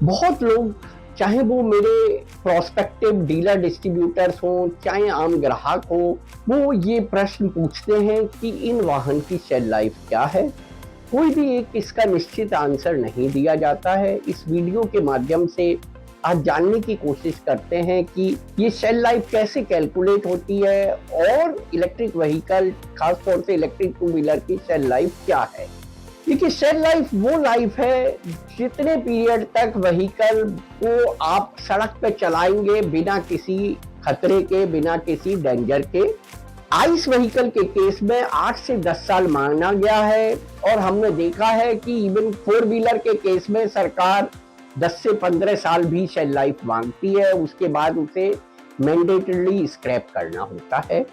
बहुत लोग, चाहे वो मेरे प्रोस्पेक्टिव डीलर डिस्ट्रीब्यूटर्स हों, चाहे आम ग्राहक हो, वो ये प्रश्न पूछते हैं कि इन वाहन की शेल लाइफ क्या है। कोई भी एक इसका निश्चित आंसर नहीं दिया जाता है। इस वीडियो के माध्यम से आज जानने की कोशिश करते हैं कि ये शेल लाइफ कैसे कैलकुलेट होती है और इलेक्ट्रिक व्हीकल, खासतौर से इलेक्ट्रिक टू व्हीलर की शेल लाइफ क्या है। देखिए, शेल लाइफ वो लाइफ है जितने पीरियड तक व्हीकल को आप सड़क पे चलाएंगे बिना किसी खतरे के, बिना किसी डेंजर के। आइस व्हीकल के केस में 8 से 10 साल मांगा गया है और हमने देखा है कि इवन 4 व्हीलर के केस में सरकार 10 से 15 साल भी शेल लाइफ मांगती है। उसके बाद उसे मैंडेटरली स्क्रैप करना होता है।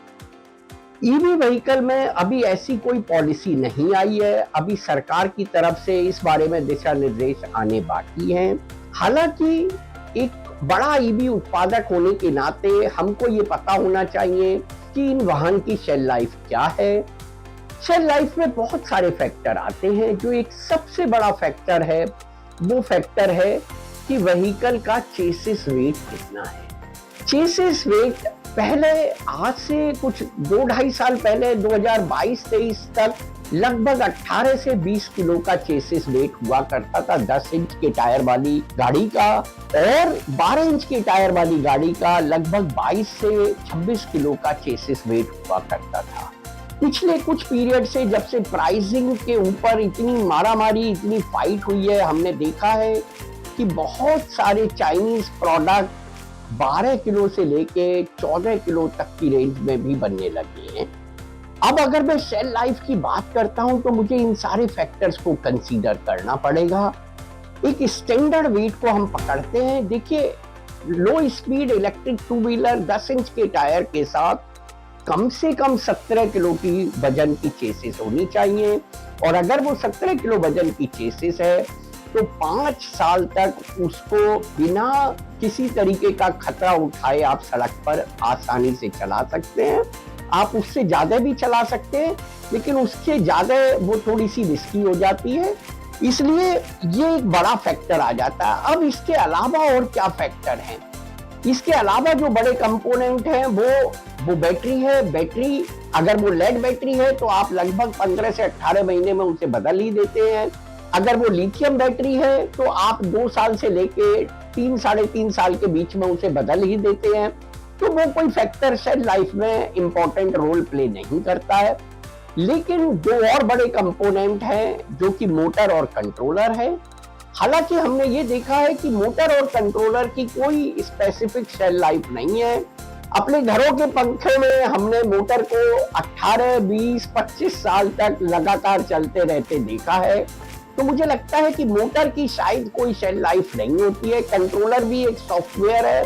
ईवी व्हीकल में अभी ऐसी कोई पॉलिसी नहीं आई है। अभी सरकार की तरफ से इस बारे में दिशा निर्देश आने बाकी हैं। हालांकि एक बड़ा ईवी उत्पादक होने के नाते हमको ये पता होना चाहिए कि इन वाहन की शेल लाइफ क्या है। शेल लाइफ में बहुत सारे फैक्टर आते हैं। जो एक सबसे बड़ा फैक्टर है वो फैक्टर है कि व्हीकल का चेसिस वेट कितना है। चेसिस वेट पहले, आज से कुछ 2-2.5 साल पहले 2022-23 तक लगभग 18 से 20 किलो का चेसिस वेट हुआ करता था 10 इंच के टायर वाली गाड़ी का, और 12 इंच के टायर वाली गाड़ी का लगभग 22 से 26 किलो का चेसिस वेट हुआ करता था। पिछले कुछ पीरियड से, जब से प्राइसिंग के ऊपर इतनी मारामारी, इतनी फाइट हुई है, हमने देखा है कि बहुत सारे चाइनीज प्रोडक्ट 12 किलो से लेके 14 किलो तक की रेंज में भी बनने लगे हैं। अब अगर मैं शेल लाइफ की बात करता हूं तो मुझे इन सारे फैक्टर्स को कंसीडर करना पड़ेगा। एक स्टैंडर्ड वेट को हम पकड़ते हैं। देखिए, लो speed electric two wheeler 10 inch के टायर के साथ कम से कम 17 किलो की वजन की चेसिस होनी चाहिए, और अगर वो 17 किलो वजन की चेसिस है तो 5 साल तक उसको बिना किसी तरीके का खतरा उठाए आप सड़क पर आसानी से चला सकते हैं। आप उससे ज्यादा भी चला सकते हैं, लेकिन उससे ज्यादा वो थोड़ी सी रिस्की हो जाती है, इसलिए ये एक बड़ा फैक्टर आ जाता है। अब इसके अलावा और क्या फैक्टर हैं? इसके अलावा जो बड़े कंपोनेंट हैं वो बैटरी है। बैटरी, अगर वो लेड बैटरी है तो आप लगभग 15 से 18 महीने में उसे बदल ही देते हैं। अगर वो लिथियम बैटरी है तो आप 2 साल से लेके 3-3.5 साल के बीच में उसे बदल ही देते हैं। तो वो कोई फैक्टर शेल लाइफ में इंपॉर्टेंट रोल प्ले नहीं करता है। लेकिन दो और बड़े कंपोनेंट हैं जो कि मोटर और कंट्रोलर है। हालांकि हमने ये देखा है कि मोटर और कंट्रोलर की कोई स्पेसिफिक शेल लाइफ नहीं है। अपने घरों के पंखे में हमने मोटर को 18, 20, 25 साल तक लगातार चलते रहते देखा है। तो मुझे लगता है कि मोटर की शायद कोई शेल लाइफ नहीं होती है। कंट्रोलर भी एक सॉफ्टवेयर है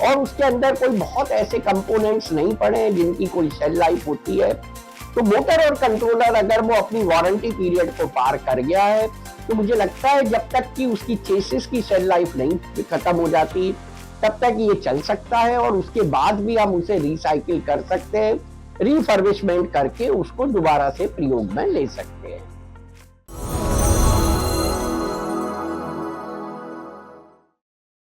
और उसके अंदर कोई बहुत ऐसे कंपोनेंट्स नहीं पड़े हैं जिनकी कोई शेल लाइफ होती है। तो मोटर और कंट्रोलर अगर वो अपनी वारंटी पीरियड को पार कर गया है तो मुझे लगता है जब तक कि उसकी चेसिस की शेल लाइफ नहीं खत्म हो जाती तब तक ये चल सकता है, और उसके बाद भी हम उसे रिसाइकिल कर सकते हैं, रिफर्बिशमेंट करके उसको दोबारा से प्रयोग में ले सकते हैं।